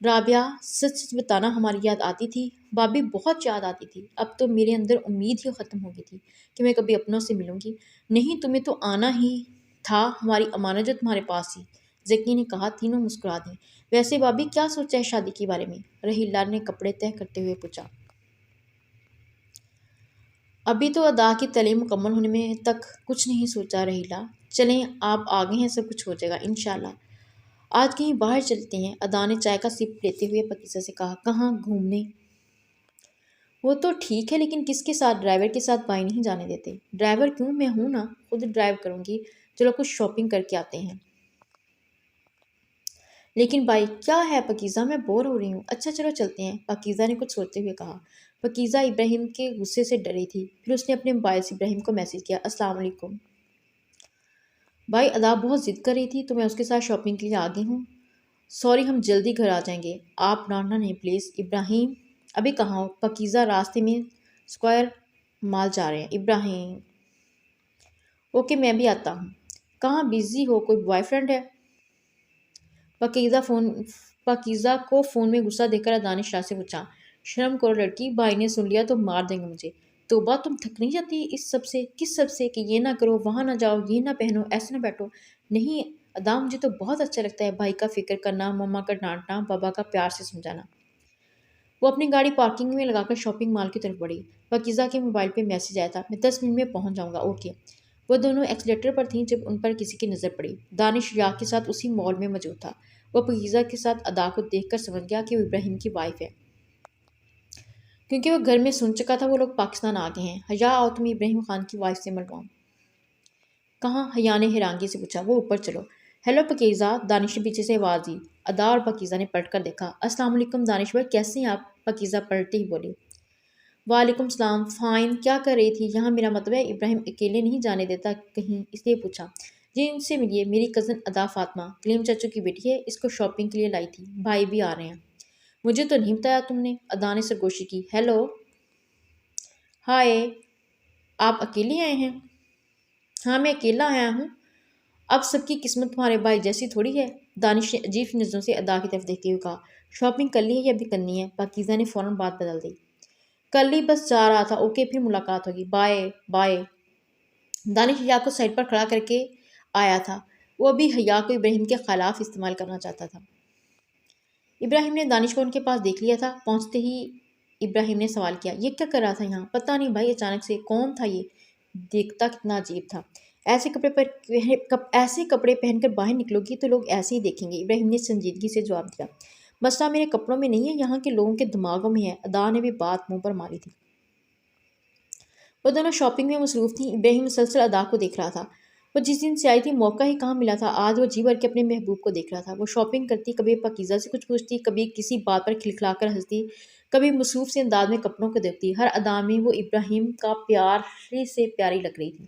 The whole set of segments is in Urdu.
رابعہ سچ سچ بتانا ہماری یاد آتی تھی؟ بھابھی بہت یاد آتی تھی۔ اب تو میرے اندر امید ہی ختم ہو گئی تھی کہ میں کبھی اپنوں سے ملوں گی۔ نہیں تمہیں تو آنا ہی تھا، ہماری امانت جو تمہارے پاس ہی، ذکی نے کہا۔ تینوں مسکرا دیں۔ ویسے بھابھی کیا سوچا ہے شادی کے بارے میں؟ رحیلہ نے کپڑے طے کرتے ہوئے پوچھا۔ ابھی تو ادا کی تعلیم مکمل ہونے میں تک کچھ نہیں سوچا رحیلہ، چلیں آپ آگے ہیں، سب کچھ ہو جائے گا انشاءاللہ۔ آج کہیں باہر چلتے ہیں، ادا نے چائے کا سپ لیتے ہوئے پاکیزہ سے کہا۔ کہاں گھومنے؟ وہ تو ٹھیک ہے لیکن کس کے ساتھ؟ ڈرائیور کے ساتھ بھائی نہیں جانے دیتے۔ ڈرائیور کیوں؟ میں ہوں نا، خود ڈرائیو کروں گی۔ چلو کچھ شاپنگ کر کے آتے ہیں۔ لیکن بھائی کیا ہے پاکیزہ، میں بور ہو رہی ہوں۔ اچھا چلو چلتے ہیں، پاکیزہ نے کچھ سوچتے ہوئے کہا۔ پاکیزہ ابراہیم کے غصے سے ڈری تھی، پھر اس نے اپنے موبائل سے ابراہیم کو میسج کیا۔ السلام علیکم بھائی، ادا بہت ضد کر رہی تھی تو میں اس کے ساتھ شاپنگ کے لیے آ گئی ہوں۔ سوری، ہم جلدی گھر آ جائیں گے، آپ ڈانٹنا نہیں پلیز۔ ابراہیم ابھی کہاں ہو؟ پاکیزہ راستے میں اسکوائر مال جا رہے ہیں۔ ابراہیم اوکے میں بھی آتا ہوں۔ کہاں بزی ہو، کوئی بوائے فرینڈ ہے؟ پاکیزہ کو فون میں غصہ دیکھ کر ادا نے شاہ سے پوچھا۔ شرم کرو لڑکی، بھائی نے سن لیا تو مار دیں گے مجھے۔ توبہ، تم تھک نہیں جاتی اس سب سے؟ کس سب سے؟ کہ یہ نہ کرو، وہاں نہ جاؤ، یہ نہ پہنو، ایسے نہ بیٹھو۔ نہیں ادا، مجھے تو بہت اچھا لگتا ہے بھائی کا فکر کرنا، مما کا ڈانٹنا، بابا کا پیار سے سمجھانا۔ وہ اپنی گاڑی پارکنگ میں لگا کر شاپنگ مال کی طرف بڑھی۔ پاکیزہ کے موبائل پہ میسج آیا تھا، میں 10 منٹ میں پہنچ جاؤں گا، اوکے۔ وہ دونوں ایکسیلیٹر پر تھیں جب ان پر کسی کی نظر پڑی۔ دانش ریا کے ساتھ اسی مال میں موجود تھا۔ وہ پاکیزہ کے ساتھ ادا کو دیکھ کر سمجھ گیا کہ وہ ابراہیم کی وائف ہے، کیونکہ وہ گھر میں سن چکا تھا وہ لوگ پاکستان آ گئے ہیں۔ حیا آؤ تمہیں ابراہیم خان کی وائف سے ملواؤں۔ کہاں؟ حیا نے حیرانگی سے پوچھا۔ وہ اوپر چلو۔ ہیلو پاکیزہ، دانش نے پیچھے سے آواز دی۔ ادا اور پاکیزہ نے پلٹ کر دیکھا۔ السلام علیکم دانش بھائی، کیسے ہیں آپ؟ پاکیزہ پلٹتے ہی بولی۔ وعلیکم السلام، فائن۔ کیا کر رہی تھی یہاں؟ میرا مطلب ہے ابراہیم اکیلے نہیں جانے دیتا کہیں، اس لیے پوچھا۔ جی ان سے ملیے، میری کزن ادا فاطمہ، کلیم چچو کی بیٹی ہے، اس کو شاپنگ کے لیے لائی تھی، بھائی بھی آ رہے ہیں۔ مجھے تو نہیں بتایا تم نے، ادا نے سرگوشی کی۔ ہیلو ہائے، آپ اکیلے آئے ہیں؟ ہاں میں اکیلا آیا ہوں، اب سب کی قسمت تمہارے بھائی جیسی تھوڑی ہے، دانش نے عجیب نظروں سے ادا کی طرف دیکھتے ہوئے کہا۔ شاپنگ کر لی ہے یا ابھی کرنی ہے؟ پاکیزہ نے فوراً بات بدل دی۔ کل ہی بس جا رہا تھا، اوکے پھر ملاقات ہوگی، بائے بائے۔ دانش حیا کو سائڈ پر کھڑا کر کے آیا تھا، وہ ابھی حیا کو ابراہیم کے خلاف استعمال کرنا چاہتا تھا۔ ابراہیم نے دانش کو ان کے پاس دیکھ لیا تھا۔ پہنچتے ہی ابراہیم نے سوال کیا، یہ کیا کر رہا تھا یہاں؟ پتہ نہیں بھائی، اچانک سے کون تھا یہ؟ دیکھتا کتنا عجیب تھا۔ ایسے کپڑے پہن کر باہر نکلو گی تو لوگ ایسے ہی دیکھیں گے، ابراہیم نے سنجیدگی سے جواب دیا۔ مسئلہ میرے کپڑوں میں نہیں ہے، یہاں کے لوگوں کے دماغوں میں ہے، ادا نے بھی بات منہ پر ماری تھی۔ وہ دونوں شاپنگ میں مصروف تھیں، ابراہیم مسلسل ادا کو دیکھ رہا تھا۔ وہ جس دن سے آئی تھی موقع ہی کہاں ملا تھا، آج وہ جی بھر کے اپنے محبوب کو دیکھ رہا تھا۔ وہ شاپنگ کرتی، کبھی پاکیزہ سے کچھ پوچھتی، کبھی کسی بات پر کھلکھلا کر ہنستی، کبھی مصروف سے انداز میں کپڑوں کو دیکھتی۔ ہر ادا میں وہ ابراہیم کا پیاری سے پیاری لگ رہی تھی۔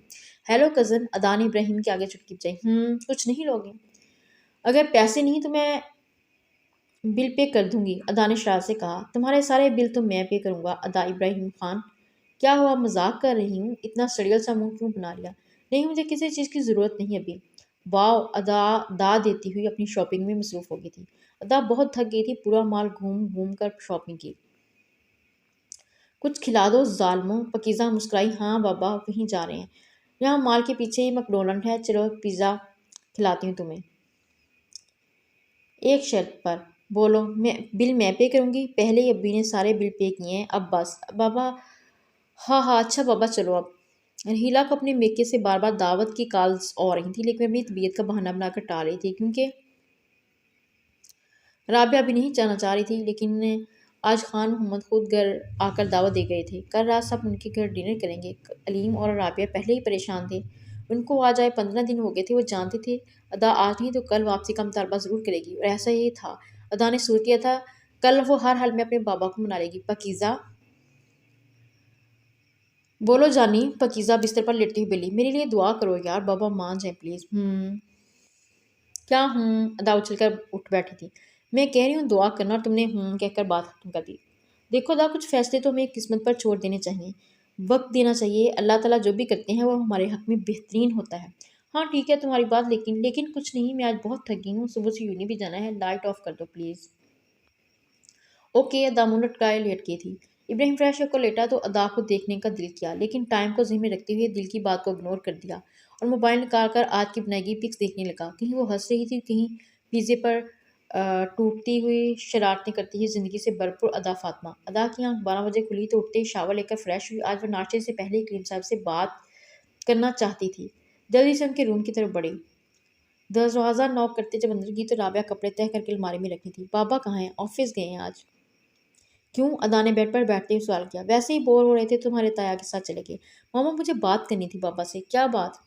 ہیلو کزن، ادا نے ابراہیم کے آگے چٹکی بجائی۔ کچھ نہیں لوگے؟ اگر پیسے نہیں تو میں بل پے کر دوں گی، ادا نے شرارت سے کہا۔ تمہارے سارے بل تو میں پے کروں گا، ادا۔ ابراہیم خان کیا ہوا، مذاق کر رہی ہوں، اتنا سڑیل سا منہ کیوں بنا لیا؟ نہیں مجھے کسی چیز کی ضرورت نہیں ابھی۔ واو، ادا دا دیتی ہوئی اپنی شاپنگ میں مصروف ہو گئی تھی۔ ادا بہت تھک گئی تھی، پورا مال گھوم گھوم کر شاپنگ کی۔ کچھ کھلا دو ظالموں، پاکیزہ مسکرائی۔ ہاں بابا وہیں جا رہے ہیں، یہاں مال کے پیچھے ہی میکڈونلڈ ہے، چلو پیزا کھلاتی ہوں تمہیں، ایک شرط پر۔ بولو، بل میں پے کروں گی، پہلے ہی ابی نے سارے بل پے کیے ہیں، اب بس۔ بابا ہاں ہاں اچھا بابا چلو اب۔ رحیلہ کو اپنے میکے سے بار بار دعوت کی کالز آ رہی تھیں، لیکن اپنی طبیعت کا بہانہ بنا کر ٹال رہی تھی، کیونکہ رابعہ بھی نہیں جانا چاہ رہی تھی۔ لیکن آج خان محمد خود گھر آ کر دعوت دے گئے تھے، کل رات سب ان کے گھر ڈنر کریں گے۔ علیم اور رابعہ پہلے ہی پریشان تھے، ان کو آج آئے 15 دن ہو گئے تھے، وہ جانتے تھے ادا آج نہیں تو کل واپسی کا مطالبہ ضرور کرے گی، اور ایسا ہی تھا۔ ادا نے سوچ لیا تھا کل وہ ہر حال میں اپنے بابا کو منا لے گی۔ پاکیزہ بولو جانی، پاکیزہ بستر پر لیٹتی ہوئی بلی، میرے لیے دعا کرو یار، بابا مان جائیں پلیز۔ کیا ادا اچھل کر اٹھ بیٹھی تھی۔ میں کہہ رہی ہوں دعا کرنا، اور تم نے کہہ کر بات ختم کر دی۔ دیکھو ادا، کچھ فیصلے تو ہمیں قسمت پر چھوڑ دینے چاہیے، وقت دینا چاہیے، اللہ تعالیٰ جو بھی کرتے ہیں وہ ہمارے حق میں بہترین ہوتا ہے۔ ہاں ٹھیک ہے تمہاری بات، لیکن کچھ نہیں، میں آج بہت تھک گئی ہوں، صبح سے یونی بھی جانا ہے، لائٹ آف کر دو پلیز۔ اوکے، ادا منہ لٹکائے لیٹ گئی تھی۔ ابراہیم فریش ہو کر لیٹا تو ادا کو دیکھنے کا دل کیا، لیکن ٹائم کو ذہن میں رکھتے ہوئے دل کی بات کو اگنور کر دیا اور موبائل نکال کر آج کی بنائی گئی پکس دیکھنے لگا۔ کہیں وہ ہنس رہی تھی، کہیں پیزے پر ٹوٹتی ہوئی شرارتیں کرتی ہوئی زندگی سے بھرپور ادا فاطمہ۔ ادا کی آنکھ 12 بجے کھلی تو اٹھتے ہی شاور لے کر فریش ہوئی۔ آج وہ ناشتے سے پہلے کلیم صاحب سے بات کرنا چاہتی تھی۔ جلدی سے ان کے روم کی طرف بڑھی۔ دروازہ نوک کرتے جب اندر گئی تو رابعہ کپڑے تہہ کر کے الماری میں رکھی تھی۔ بابا کہاں ہیں؟ آفس گئے ہیں آج۔ کیوں؟ ادا نے بیڈ پر بیٹھتے ہوئے سوال کیا۔ ویسے ہی بور ہو رہے تھے، تمہارے تایا کے ساتھ چلے گئے۔ ماما مجھے بات کرنی تھی بابا سے۔ کیا بات؟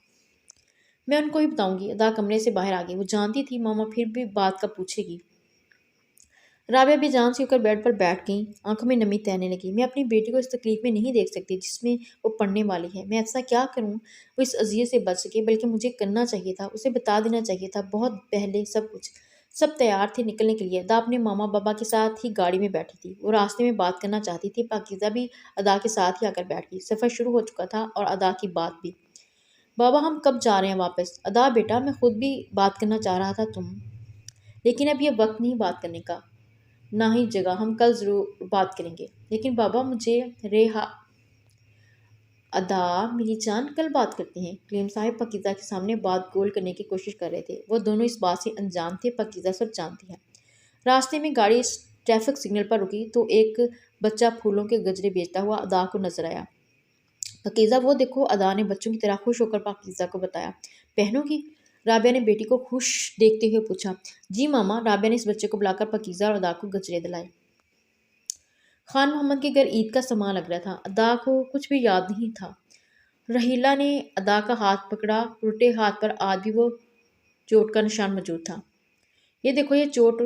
میں ان کو ہی بتاؤں گی۔ ادا کمرے سے باہر آ گئی۔ وہ جانتی تھی ماما پھر بھی بات کا پوچھے گی۔ رابعہ بھی جان سے ہو کر بیڈ پر بیٹھ گئیں، آنکھوں میں نمی تیرنے لگی۔ میں اپنی بیٹی کو اس تکلیف میں نہیں دیکھ سکتی جس میں وہ پڑھنے والی ہے۔ میں ایسا کیا کروں وہ اس اذیت سے بچ سکے؟ بلکہ مجھے کرنا چاہیے تھا، اسے بتا دینا چاہیے تھا بہت پہلے سب کچھ۔ سب تیار تھے نکلنے کے لیے۔ ادا اپنے ماما بابا کے ساتھ ہی گاڑی میں بیٹھی تھی۔ وہ راستے میں بات کرنا چاہتی تھی۔ پاکیزہ بھی ادا کے ساتھ ہی آ کر بیٹھ گئی۔ سفر شروع ہو چکا تھا اور ادا کی بات بھی۔ بابا ہم کب جا رہے ہیں واپس؟ ادا بیٹا میں خود بھی بات کرنا چاہ رہا تھا لیکن اب یہ وقت نہیں بات کرنے کا، نہ ہی جگہ۔ ہم کل ضرور بات کریں گے۔ لیکن بابا مجھے رہا۔ ادا میری جان کل بات کرتے ہیں۔ کلیم صاحب پاکیزہ کے سامنے بات گول کرنے کی کوشش کر رہے تھے۔ وہ دونوں اس بات سے انجان تھے، پاکیزہ سب جانتی ہے۔ راستے میں گاڑی ٹریفک سگنل پر رکی تو ایک بچہ پھولوں کے گجرے بیچتا ہوا ادا کو نظر آیا۔ پاکیزہ وہ دیکھو، ادا نے بچوں کی طرح خوش ہو کر پاکیزہ کو بتایا۔ بہنوں کی؟ رابعہ نے بیٹی کو خوش دیکھتے ہوئے پوچھا۔ جی ماما۔ رابعہ نے اس بچے کو بلا کر پاکیزہ اور ادا کو گجرے دلائے۔ خان محمد کے گھر عید کا سامان لگ رہا تھا۔ ادا کو کچھ بھی یاد نہیں تھا۔ رحیلہ نے ادا کا ہاتھ پکڑا، الٹے ہاتھ پر آج بھی وہ چوٹ کا نشان موجود تھا۔ یہ دیکھو، یہ چوٹ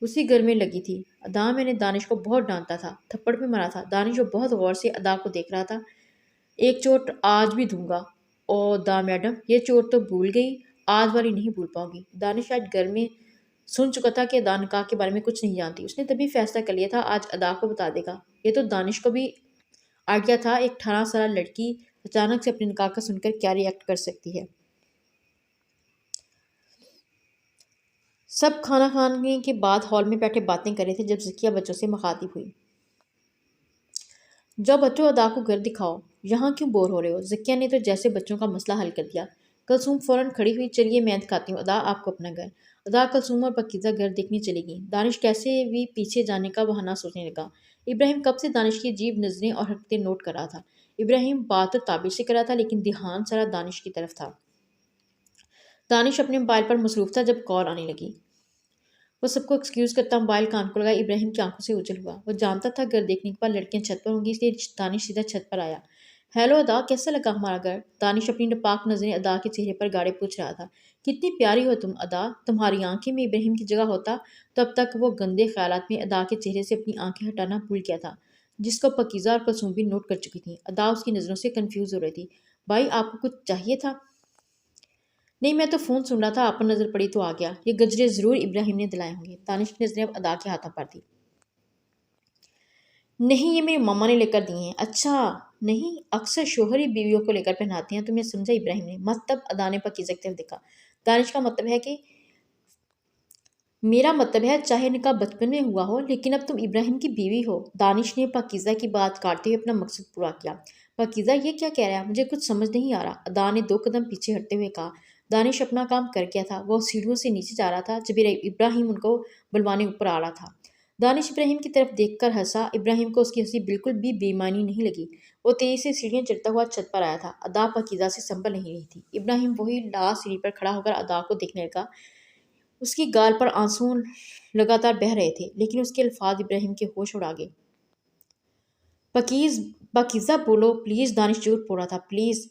اسی گھر میں لگی تھی۔ ادا میں نے دانش کو بہت ڈانٹا تھا، تھپڑ بھی مارا تھا۔ دانش جو بہت غور سے ادا کو دیکھ رہا تھا۔ ایک چوٹ آج بھی دوں گا۔ او دا میڈم، یہ چوٹ تو بھول گئی، آج والی نہیں بھول پاؤں گی۔ دانش آج گھر میں سن چکا تھا کہ ادا نکاح کے بارے میں کچھ نہیں جانتی۔ اس نے تبھی فیصلہ کر لیا تھا آج ادا کو بتا دے گا۔ یہ تو دانش کو بھی آئیڈیا تھا، ایک 18 سالہ لڑکی اچانک سے اپنے نکاح کا سن کر کیا ری ایکٹ کر سکتی ہے۔ سب کھانا کھانے کے بعد ہال میں بیٹھے باتیں کر رہے تھے جب ذکیہ بچوں سے مخاطب ہوئی۔ جو بچوں، ادا کو گھر دکھاؤ، یہاں کیوں بور ہو رہے ہو؟ ذکیہ نے تو جیسے بچوں کا مسئلہ حل کر دیا۔ کلثوم فوراً کھڑی ہوئی۔ چلیے میں دکھاتی ہوں ادا آپ کو اپنا گھر۔ ادا، کلثوم اور پاکیزہ گھر دیکھنے چلی گئیں۔ دانش کیسے بھی پیچھے جانے کا بہانہ سوچنے لگا۔ ابراہیم کب سے دانش کی عجیب نظریں اور حرکتیں نوٹ کر رہا تھا۔ ابراہیم بات تو تعبیر سے کر رہا تھا لیکن دھیان سارا دانش کی طرف تھا۔ دانش اپنے موبائل پر مصروف تھا جب کال آنے لگی۔ وہ سب کو ایکسکیوز کرتا موبائل کان کو لگا۔ ابراہیم کی آنکھوں سے اوجھل ہوا۔ وہ جانتا تھا گھر دیکھنے کے بعد لڑکیاں چھت پر ہوں گی، اس لیے دانش سیدھا چھت پر آیا۔ ہیلو ادا، کیسا لگا ہمارا گھر؟ دانش اپنی ناپاک نظریں ادا کے چہرے پر گاڑے پوچھ رہا تھا۔ کتنی پیاری ہو تم ادا، تمہاری آنکھیں میں ابراہیم کی جگہ ہوتا تو اب تک وہ گندے خیالات میں ادا کے چہرے سے اپنی آنکھیں ہٹانا بھول گیا تھا، جس کو پاکیزہ اور کلثوم بھی نوٹ کر چکی تھیں۔ ادا اس کی نظروں سے کنفیوز ہو رہی تھی۔ بھائی آپ کو کچھ چاہیے تھا؟ نہیں، میں تو فون سن رہا تھا، آپ پر نظر پڑی تو آ گیا۔ یہ گجرے ضرور ابراہیم نے دلائے ہوں گے۔ دانش کی نظریں اب ادا کے ہاتھوں پر تھی۔ نہیں، یہ میری ماما نے لے کر دیے ہیں۔ اچھا، نہیں اکثر شوہر ہی بیویوں کو لے کر پہناتے ہیں، تم نے سمجھا ابراہیم نے۔ مطلب؟ ادا نے پاکیزہ کی طرف دیکھا۔ دانش کا مطلب ہے کہ میرا مطلب ہے چاہے نکاح بچپن میں ہوا ہو لیکن اب تم ابراہیم کی بیوی ہو۔ دانش نے پاکیزہ کی بات کاٹتے ہوئے اپنا مقصد پورا کیا۔ پاکیزہ یہ کیا کہہ رہا ہے؟ مجھے کچھ سمجھ نہیں آ رہا، ادا نے 2 قدم پیچھے ہٹتے ہوئے کہا۔ دانش اپنا کام کر گیا تھا۔ وہ سیڑھیوں سے نیچے جا رہا تھا جب ابراہیم ان کو بلوانے اوپر آ رہا تھا۔ دانش ابراہیم کی طرف دیکھ کر ہنسا۔ ابراہیم کو اس کی ہنسی بالکل بھی بے معنی نہیں لگی۔ وہ تیزی سے سیڑھیاں چڑھتا ہوا چھت پر آیا تھا۔ ادا پاکیزہ سے سنبھل نہیں رہی تھی۔ ابراہیم وہی لاس سیڑھی پر کھڑا ہو کر ادا کو دیکھنے لگا۔ اس کی گال پر آنسو لگاتار بہہ رہے تھے لیکن اس کے الفاظ ابراہیم کے ہوش اڑا گئے۔ پاکیزہ بولو پلیز۔ دانش جھوٹ بول رہا تھا۔ پلیز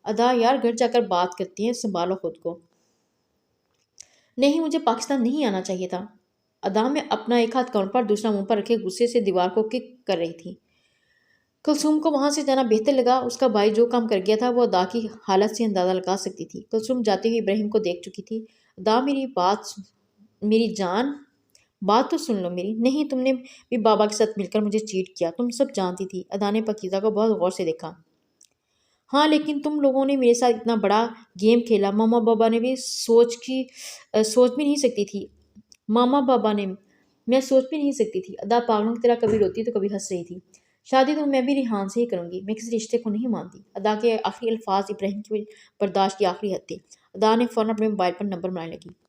ادا یار، گھر جا کر بات کرتے ہیں، سنبھالو خود کو۔ نہیں، مجھے پاکستان نہیں آنا چاہیے تھا۔ ادا میں اپنا ایک ہاتھ کمر پر دوسرا منہ پر رکھے غصے سے دیوار کو کک کر رہی تھی۔ کلثوم کو وہاں سے جانا بہتر لگا۔ اس کا بھائی جو کام کر گیا تھا وہ ادا کی حالت سے اندازہ لگا سکتی تھی۔ کلثوم جاتے ہوئے ابراہیم کو دیکھ چکی تھی۔ ادا میری جان بات تو سن لو میری۔ نہیں، تم نے بھی بابا کے ساتھ مل کر مجھے چیٹ کیا، تم سب جانتی تھی۔ ادا نے پاکیزہ کو بہت غور سے دیکھا۔ ہاں لیکن تم لوگوں نے میرے ساتھ اتنا بڑا گیم کھیلا، ماما بابا نے بھی سوچ بھی نہیں سکتی تھی۔ ماما بابا نے میں سوچ بھی نہیں سکتی تھی۔ ادا پاگلوں کی طرح کبھی روتی تو کبھی ہنس رہی تھی۔ شادی تو میں بھی ریحان سے ہی کروں گی، میں کسی رشتے کو نہیں مانتی۔ ادا کے آخری الفاظ ابراہیم کی برداشت کی آخری حد تھے۔ ادا نے فوراً اپنے موبائل پر نمبر بنانے لگی۔